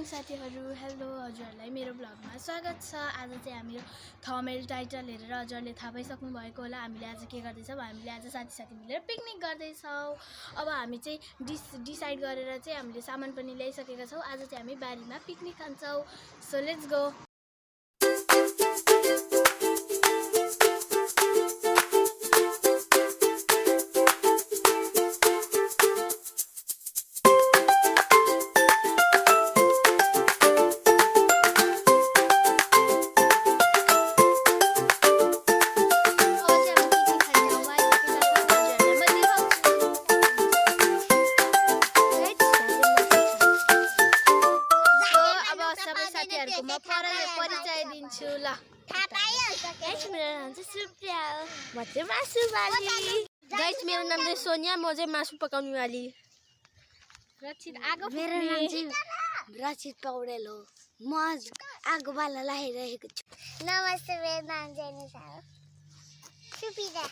साथीहरु हेलो हजुरहरुलाई मेरो ब्लगमा स्वागत छ। आज चाहिँ हामी थम्बनेल टाइटल हेरेर हजुरले थाहा पाइसक्नु भएको होला हामीले आज के गर्दैछौँ। हामीले आज साथी मिलेर पिकनिक गर्दैछौँ। अब हामी चाहिँ डिसाइड गरेर चाहिँ हामीले सामान पनि ल्याइसकेका छौँ। आज चाहिँ हामी बारीमा पिकनिक खान्छौँ। So let's go. परिचय दिन्छु ल। गाइस मेरो नाम चाहिँ सोनिया, म चाहिँ मासु पकाउने वाली। मेरो नाम चाहिँ रचित पौडेल हो, म आगो बाल्न लागिरहेको छु। नमस्ते, मेरो नाम चाहिँ निशा हो। सुबिरा।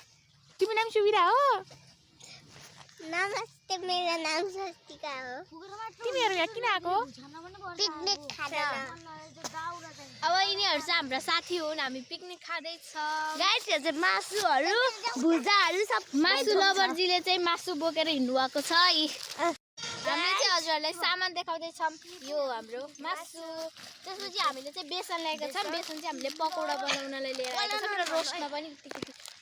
तिम्रो नाम सुबिरा हो? नमस्ते, मेरो नाम स्वस्तिका हो। तिमीहरू यहाँ किन आएको? पिकनिक खान। अब यिनीहरू चाहिँ हाम्रा साथी हुन्। हामी पिकनिक खाँदैछ। गाइस यो चाहिँ मासुहरू भुजाहरू सब मासु लभरजीले चाहिँ मासु बोकेर हिँड्नु भएको छ। हामीले चाहिँ हजुरहरूलाई सामान देखाउँदैछौँ। यो हाम्रो मासु, त्यसपछि हामीले चाहिँ बेसन ल्याएको छौँ। बेसन चाहिँ हामीले पकौडा बनाउनलाई लिएर आएको छौँ र रोस्टमा पनि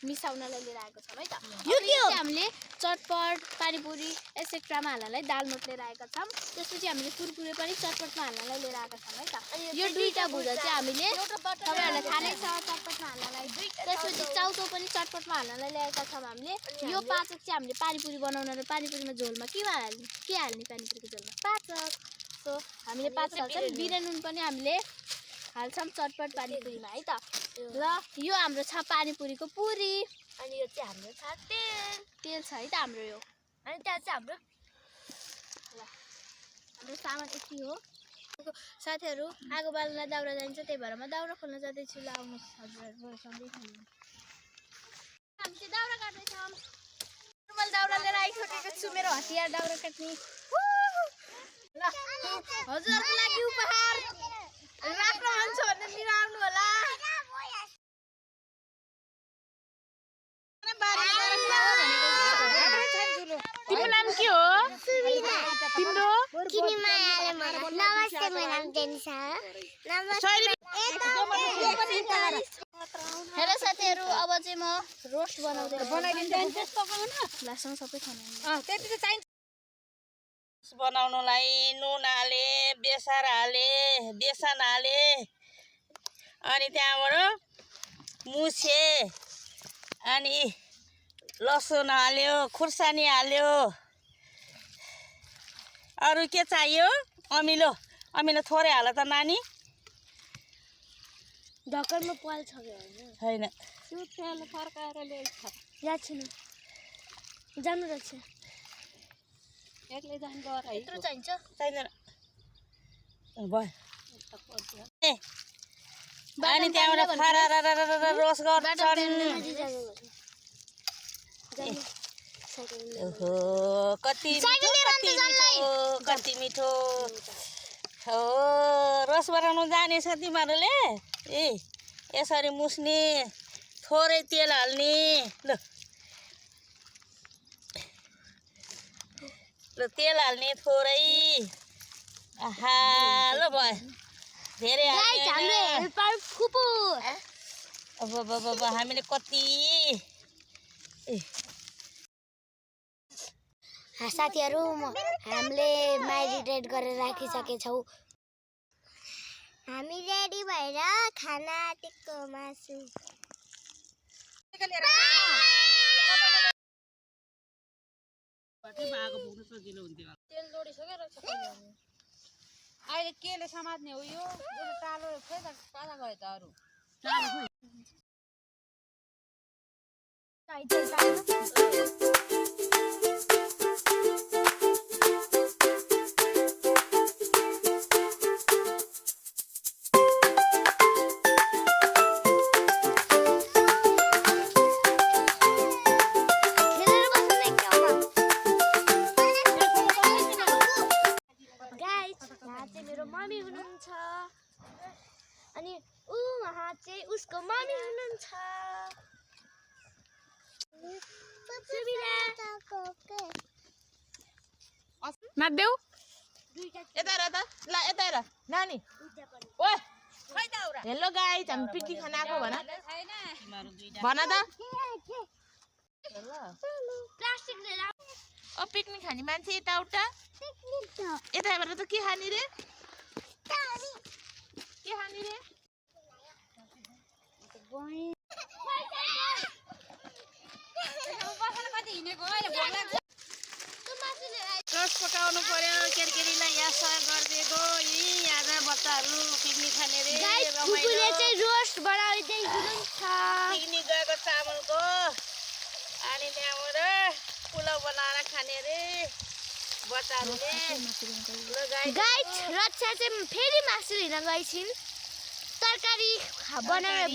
मिसाउनलाई लिएर आएको छौँ है त। यो के हो? हामीले चटपट पानीपुरी एसेट्रामा हाल्नलाई दालमोट लिएर आएका छौँ। त्यसपछि हामीले कुरकुरे पनि चटपटमा हाल्नलाई लिएर आएका छौँ है त। यो दुईटा भुजा चाहिँ हामीले तपाईँहरूलाई थाहा नै छ चटपटमा हाल्नलाई। त्यसपछि चाउचाउ पनि चटपटमा हाल्नलाई ल्याएका छौँ हामीले। यो पाचक चाहिँ हामीले पानीपुरी बनाउनलाई पानीपुरीमा झोलमा के हाल्ने पानीपुरीको झोलमा पाचक। सो हामीले पाचक हाल्छौँ। बिरेनुन पनि हामीले हाल्छौँ चटपट पानीपुरीमा है त। र यो हाम्रो छ पानीपुरीको पुरी। अनि यो चाहिँ हाम्रो छ तेल छ है त हाम्रो यो। अनि त्यहाँ चाहिँ हाम्रो सामान यति हो। साथीहरू आगो बाल्न दाउरा जान्छ, त्यही भएर म दाउरा खोल्न जाँदैछु। ल आउनुहोस् हजुरहरूसँगै खानु। हामी चाहिँ दाउरा काट्दैछौँ। मैले दाउरा लिएर आइसकेको छु, मेरो हतियार दाउरा काट्ने। ल हजुरहरूको लागि उपहार राख्न मन छ भने लिएर आउनु होला। तिम्रो नाम के हो? तिम्रो? नमस्ते, मेरो नाम जेनिसा हो। हेलो साथीहरू, अब चाहिँ म रोस्ट बनाउँदैछु। सबै खानु बनाउनलाई नुन हाले, बेसार हाले, बेसन हाले, अनि त्यहाँबाट मुछे, अनि लसुन हाल्यो, खुर्सानी हाल्यो। अरू के चाहियो? अमिलो अमिलो थोरै हाल त नानी। ढक्कनमा पाल छ छैन। याद छैन जानु रहेछ। यत्रो चाहिन्छ? चाहिँदैन। अनि त्यहाँबाट फरार रोस गर्छन्। ओहो कति मिठो हो। रस बनाउनु जानेछ तिमीहरूले? ए यसरी मुस्ने, थोरै तेल हाल्ने। ल तेल हाल्ने थोरै। आहा ल भयो, धेरै अब हामीले कति साथीहरू हामीले म्यारिनेट गरेर राखिसकेछौँ। हामी रेडी भएर खाना टेको मासु। तेल जोडिसक्यो रहेछ। अहिले केले समात्ने हो यो? टालो खोइ कता गयो त अरू? मम्मी हुनुहुन्छ अनि उहाँ चाहिँ उसको मम्मी हुनुहुन्छ नाच्देऊ यता हेर त ल यता हेर नानी ओए हेलो गाइस हामी पिकनिक खान आएको भन भन त प्लास्टिक लिएर ओ पिकनिक खाने मान्छे यताउता यताबाट त के खाने रे के खाने रे रस पकाउनु पर्यो केरकेरीलाई यहाँ सहयोग गरिदिएको यहाँ बच्चाहरू पिकनिक खाने रे फुपूले चाहिँ रोस्ट बनाउँदै हुनुहुन्छ पिकनिक गएको चामलको अनि त्यहाँबाट पुलाउ बनाएर खाने रे बच्चाहरूले गाइस रक्षा चाहिँ फेरि मासु लिन गइछिन् तरकारी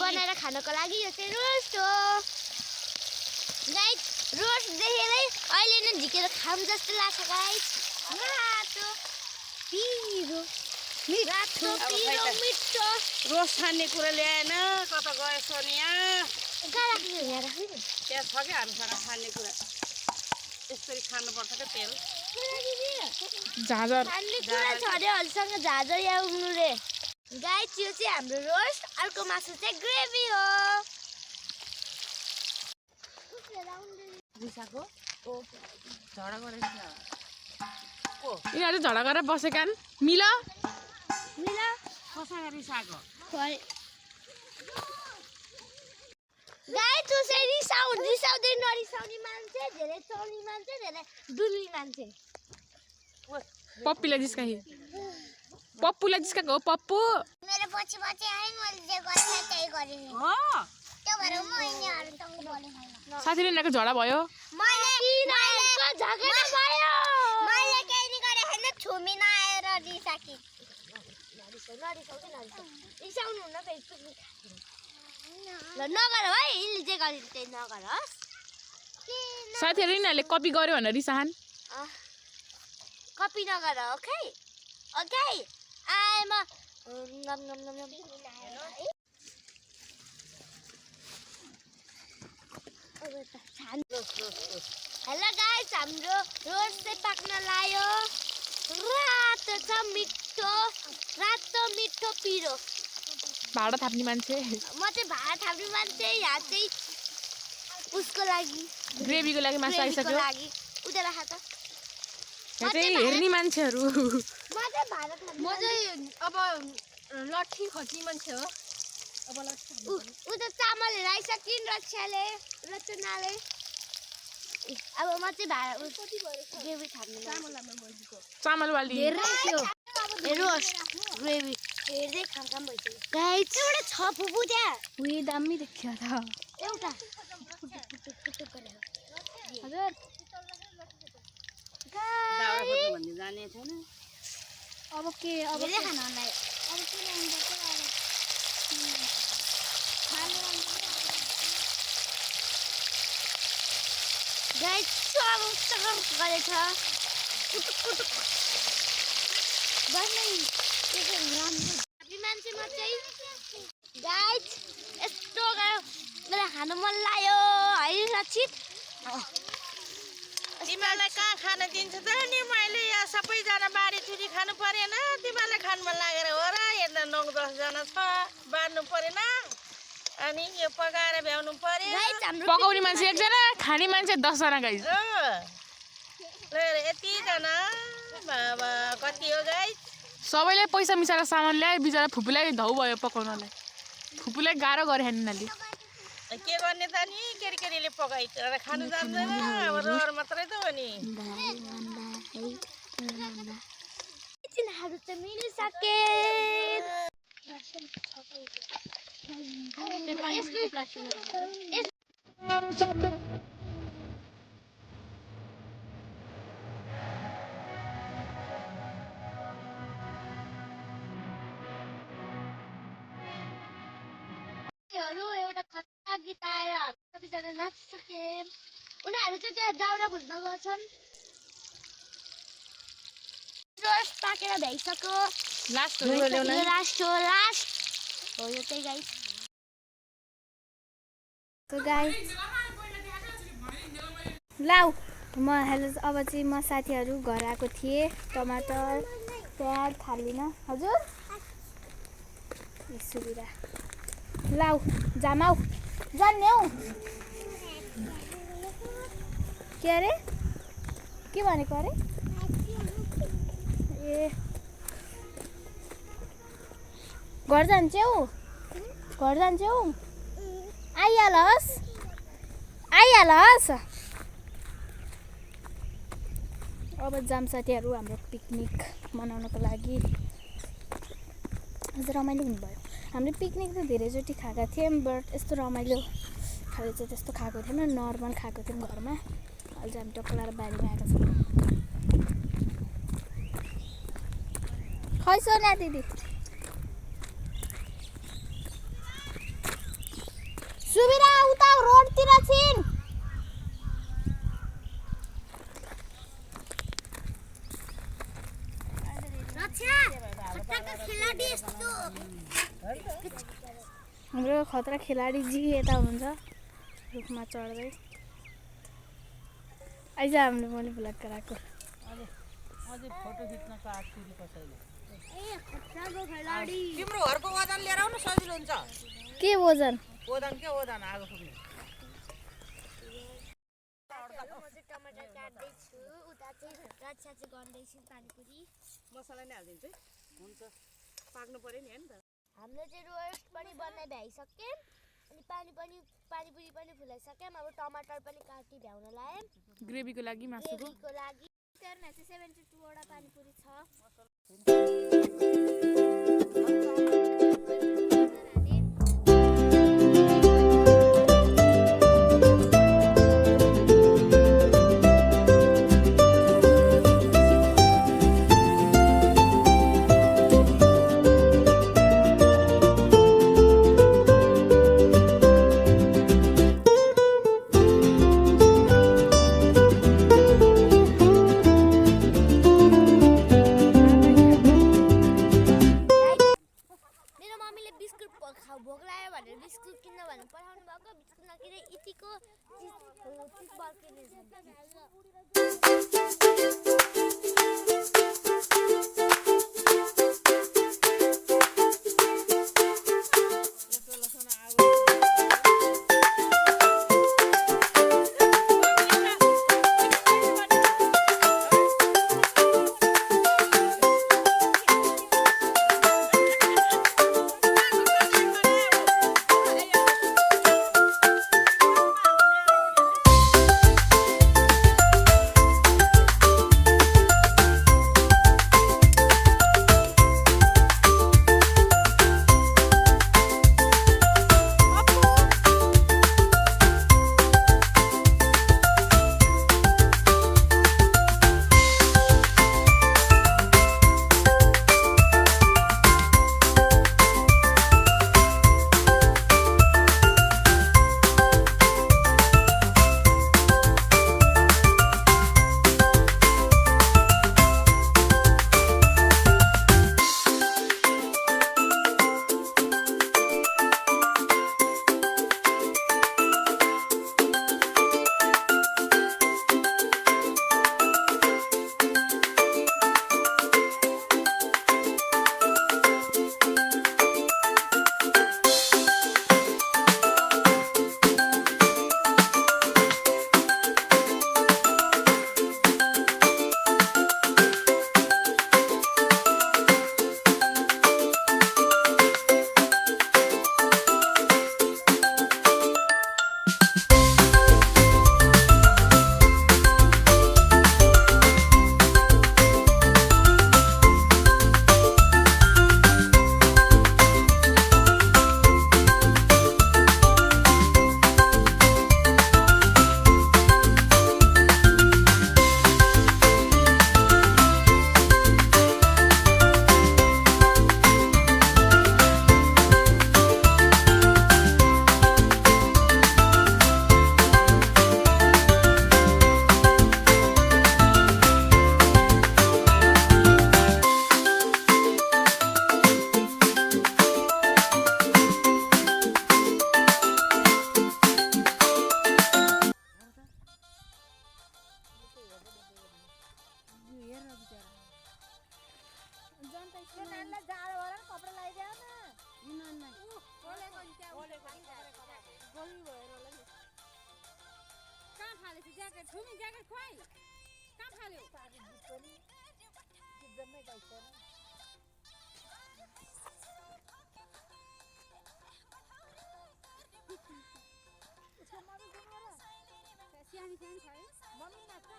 बनाएर खानको लागि यो चाहिँ रोस्ट हो गाइस रोस्ट देखेरै अहिले नै झिकेर खाऊँ जस्तो लाग्छ गाइस रातो पिरो मिठो रोस खाने कुरा ल्याएन कता गयो सोनिया कहाँ राख्नु यहाँ राख्नु त्यहाँ छ क्या हामीसँग खाने कुरा यसरी खानुपर्छ क्या तेल झाँझर खाने कुरा छ अरे हजुरसँग झाझर या उम्नु रे गाइस यो चाहिँ हाम्रो रोस्ट अर्को मासु चाहिँ ग्रेभी हो रिसाको झगडा गरेछ यिनीहरू झगडा गरेर बसेका मिल मिला कसैलाई रिसाएको गाई तँ चाहिँ रिसाउँदै नरिसाउने मान्छे धेरै चल्ने मान्छे धेरै डुल्ने मान्छे पप्पीलाई जिस्काए पप्पूलाई जिस्काएको हो पप्पू मेरो पछि पछि है मैले जे गरेँ त्यही गरिने हो त्यो भएर म यिनीहरूसँग बोलेको साथीले यिनीहरूको झगडा भयो मैले झगडा भयो मैले केही नि गरे हैन छुमी नआएर रिसाकी रिसाउनु हुन्न फेसबुक ल नगर है यिनले जे गरिन्छ त्यही नगरोस् साथीहरू यिनीहरूले कपी गर्यो भनेर रिसाहान कपी नगर ओके ओके आएम हेलो गाइस हाम्रो रोस्ट चाहिँ पाक्न लाग्यो रातो छ रातो मिठो पिरो भाडा थाप्ने मान्छे म चाहिँ भात थाप्ने मान्छे यहाँ चाहिँ उसको लागि ग्रेभीको लागि मासु आइसक्यो लागि उता राख त यहाँ चाहिँ हेर्ने मान्छेहरू म चाहिँ भात थाप्ने म चाहिँ अब लट्ठी खोज्ने मान्छे हो अब लट्ठी उ त चामल राइसकिन् रचनाले अब म चाहिँ ग्रेभी थाप्ने चामल वाली धेरै थियो रोस्ट ग्रेभी हेर्दै खाम भइसक्यो गाइस एउटा छ फुपू त्यहाँ उयो दामी देखियो त एउटा हजुर दाउरा खोज्नु भन्ने जाने छैन अब के अब हेर्दै खान मलाई अब के ल्याउनु पर्छ गाइस सब गरेछ मान्छे म चाहिँ गाइस यस्तो मलाई खानु मन लाग्यो है रचित तिमीहरूलाई कहाँ खान दिन्छ त नि मैले यहाँ सबैजना बारीचुरी खानु परेन तिमीहरूलाई खानु मन लागेर हो र हेर्दा 9-10 जना छ बाँड्नु परेन अनि यो पकाएर भ्याउनु पर्यो गाइस हाम्रो पकाउने मान्छे एकजना खाने मान्छे 10 जना गाइस ल यतिजना बाबा कति हो गाइस सबैले पैसा मिसाएर सामान ल्याए बिचरा फुपूलाई धौ भयो पकाउनलाई फुपूलाई गाह्रो गरे यिनीहरूले के गर्ने त नि केरीकेरीले पकाइ खानु जान्दैन अब रहर मात्रै त हो नि चिनाहरू चाहिँ मिलिसके एउटा खतरा गीत आएर सबैजना नाचिसके उनीहरू चाहिँ त्यहाँ दाउरा भुल्न गर्छन् रोस्ट पाकेर भ्याइसक्यो लास्ट हो ढुङ्ग्रो ल्याउन यो लास्ट हो लास्ट हो यो चाहिँ गाइस So guys, लाउ म हेलो अब चाहिँ म साथीहरू घर आएको थिएँ टमाटर प्याज थालिन हजुर सुबिरा लाउ जामाउ जान्ने हौ के अरे के भनेको अरे ए घर जान्छौ आइहालस् अब जाम साथीहरू हाम्रो पिकनिक मनाउनको लागि अझ रमाइलो हुनुभयो हामीले पिकनिक त धेरैचोटि खाएका थियौँ बट यस्तो रमाइलो खाले चाहिँ त्यस्तो खाएको थिएन नर्मल खाएको थियौँ घरमा अहिले चाहिँ हामी टक्कलाएर बारीमा आएका छौँ खै सोना दिदी सुबिरा उता रोडतिर छिन् हाम्रो खतरा खेलाडी जी यता हुनुहुन्छ रुखमा चढ्दै आइज हामीले मैले भ्लग गराएको तिम्रो घरको वजन लिएर आउनु सजिलो हुन्छ के वजन ओदन आगो फुक्ने टमाटर काट्दैछु उता चाहिँ रक्षा चाहिँ गर्दैछु पानीपुरी मसला नै हालिदिन्छु हुन्छ पाक्नु पर्यो नि हैन त हामीले चाहिँ रोस्ट पनि बनाइ भ्याइसक्यौँ अनि पानीपुरी पनि फुलाइसक्यौँ अब टमाटर पनि काटी भ्याउन लायौँ ग्रेभीको लागि मासुको ग्रेभीको लागि त्यसमा चाहिँ 72 वटा पानीपुरी छ भोक लाग्यो भनेर बिस्कुट किन्न भनेर पठाउनु भएको बिस्कुट नकिन यतिको चिज कहाँ फालेछ ज्याकेट ठुमी ज्याकेट खोइ कहाँ फाल्यो सानो छ है मम्मी नाच्छ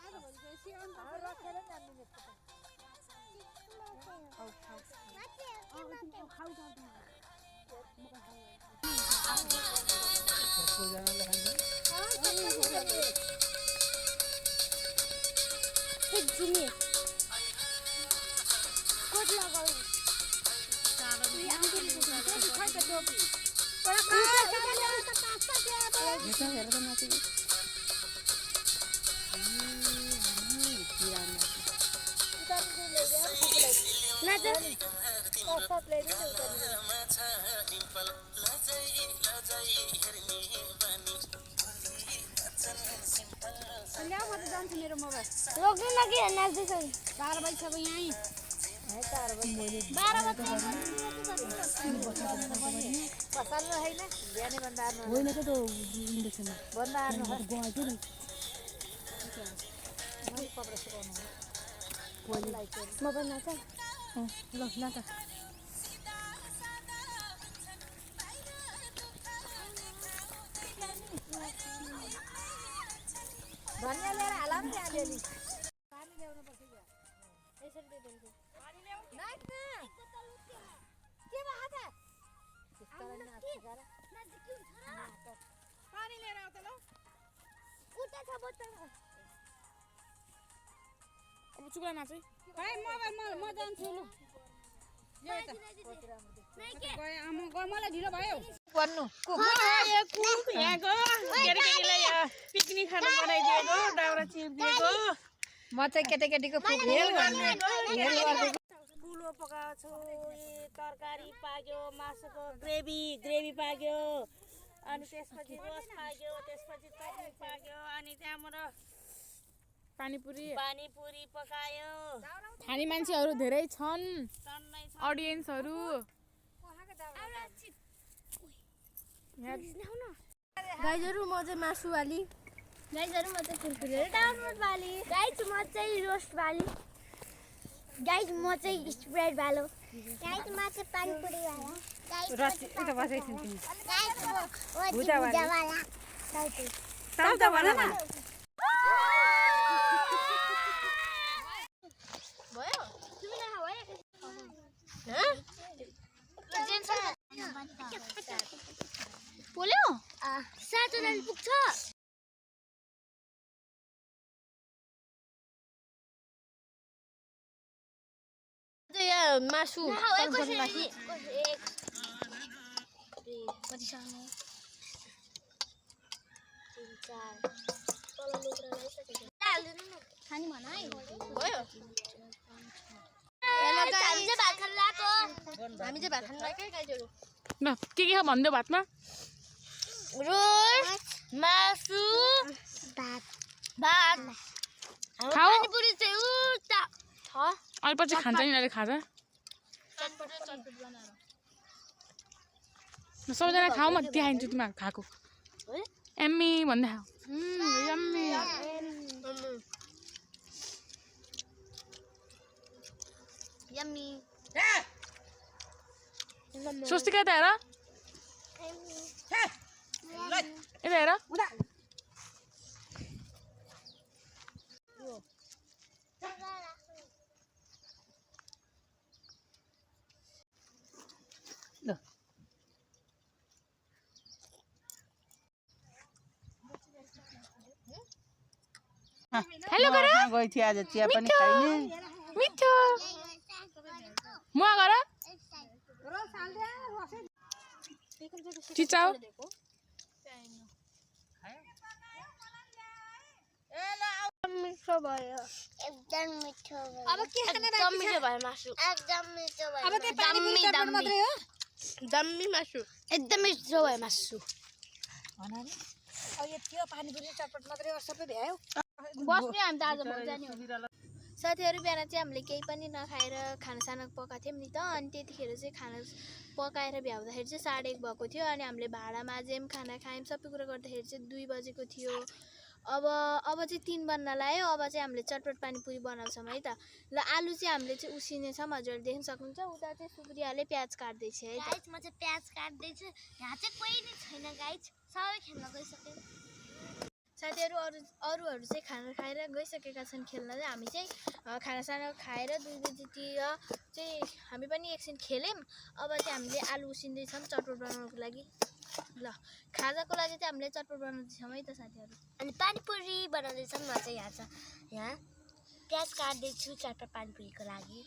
आज भोलि सिआउनु राखेर ल्याऊ म त जान्छु मेरो मोबाइल रोक्नु न कि नाच्दैछ 12 बजीसम्म यहीँ मोबाइल नाच ल नाच धनिया लिएर हाला नि अलिअलि पानी लिएर आऊ त ल उता छ बोतल अब चुक्ला नाचै भाइ मोबाइल म जान्छु लु मलाई ढिलो भयो भन्नु यहाँको केटाकेटीलाई पिकनिक खानु बनाइदिएको दाउरा चिरिदिएको म चाहिँ केटाकेटीको हेल गरिदिएको पुलो पकाएको छु तरकारी पाक्यो मासुको ग्रेभी पाक्यो अनि त्यसपछि रोस पाक्यो त्यसपछि चटनी पाक्यो अनि त्यहाँबाट पानीपुरी पकायो खाने मान्छेहरू धेरै छन् अडियन्सहरू गाइजहरु म चाहिँ मासु वाली गाइजहरु म चाहिँ कुरकुरे र डाउनलोड वाली गाइज म चाहिँ रोस्ट वाली गाइज म चाहिँ स्प्रेड वालो गाइज म चाहिँ पानीपुरी वाला गाइज उता बसेको छु तिमी गाइज भुजा वाला ताउता भन न भयो तिमी नखा भयो बोल्यो सातो रन पुग्छ यहाँ मासु खानी भन है भयो हामी चाहिँ भात खान लाग्यो गाइजहरु ल के छ भन्दै भातमा रोस्ट मासु भात खाऊ पानीपुरी चाहिँ उता छ अहिले पछि खान्छ नि अहिले खाजा सबैजना खाऊ म देखाइदिन्छु तिमीहरू खाएको एम्मी भन्दै खाऊ यम्मी यम्मी स्वस्तिका यता हेर यता हेर हेलो गर गइ थियो आज चिया पनि खाइने मिठो मुआ गर चिचाउ मिठो भयो एकदम मिठो भयो अब के खाना एकदम मिठो भयो मासु एकदम मिठो भयो अब त्यही पानीपुरी चटपट मात्रै हो दम्मी मासु एकदम मिठो भयो मासु अब यो थियो पानीपुरी चटपट मात्रै हो सबै भ्यायो बस्ने हामी त आज भोज जाने हो साथीहरू बिहान चाहिँ हामीले केही पनि नखाएर खानासाना पकाएको थियौँ नि त अनि त्यतिखेर चाहिँ खाना पकाएर भ्याउँदाखेरि चाहिँ 1:30 भएको थियो अनि हामीले भाँडा माझ्यौँ खाना खायौँ सबै कुरा गर्दाखेरि चाहिँ 2 बजेको थियो अब चाहिँ 3 बन्न लाग्यो अब चाहिँ हामीले चटपट पानीपुरी बनाउँछौँ है त ल आलु चाहिँ हामीले चाहिँ उसिनेछौँ हजुरले देख्न सक्नुहुन्छ उता चाहिँ सुप्रियाले प्याज काट्दैछ है त गाइस म चाहिँ प्याज काट्दैछु यहाँ चाहिँ कोही नै छैन गाइस सबै खेल्न गइसक्यो साथीहरू अरूहरू चाहिँ खाना खाएर गइसकेका छन् खेल्न चाहिँ हामी चाहिँ खानासाना खाएर 2 बजीतिर चाहिँ हामी पनि एकछिन खेल्यौँ अब चाहिँ हामीले आलु उसिन्दैछौँ चटपट बनाउनको लागि ल खाजाको लागि चाहिँ हामीले चटपट बनाउँदैछौँ है त साथीहरू अनि पानीपुरी बनाउँदैछौँ म चाहिँ यहाँ प्याज काट्दैछु चटपट पानीपुरीको लागि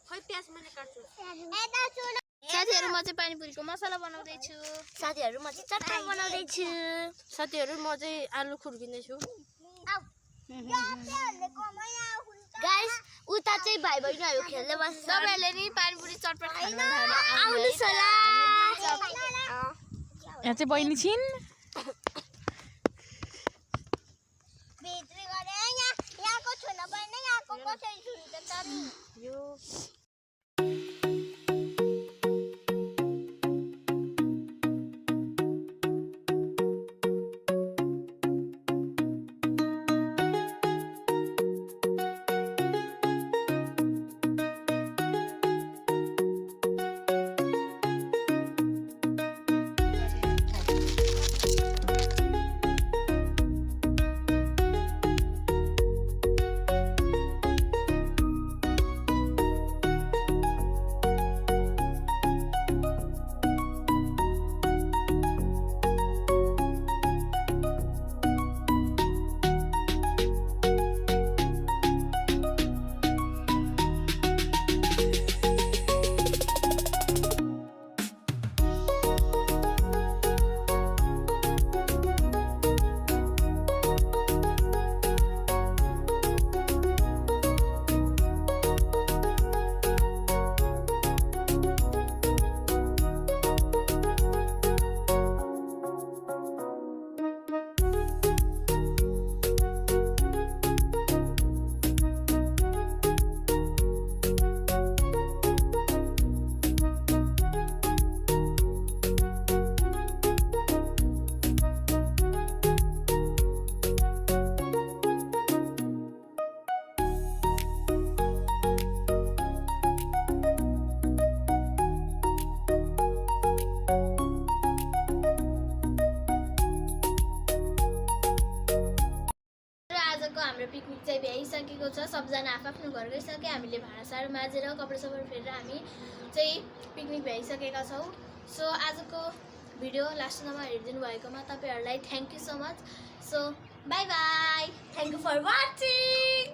खै प्याज मैले काट्छु साथीहरू म चाहिँ पानीपुरीको मसला बनाउँदैछु साथीहरू म चाहिँ चटपट बनाउँदैछु साथीहरू म चाहिँ आलु खुर्किँदैछु गाइस उता चाहिँ भाइ बहिनीहरू खेल्दै बस्छ तपाईँहरूले नि पानीपुरी चटपट खानु आउनुहोस् होला यहाँ चाहिँ बहिनी छिन् भित्री गरे यहाँको छुन पर्ने यहाँको कसरी छुन्छ तर यो हाम्रो पिकनिक चाहिँ भ्याइसकेको छ सबजना आफ्नो घर गइसके हामीले भाँडासाहरू माझेर कपडा सपडा फेरेर हामी चाहिँ पिकनिक भ्याइसकेका छौँ सो आजको भिडियो लास्टसम्म हेरिदिनु भएकोमा तपाईहरुलाई thank you so much so bye bye thank you for watching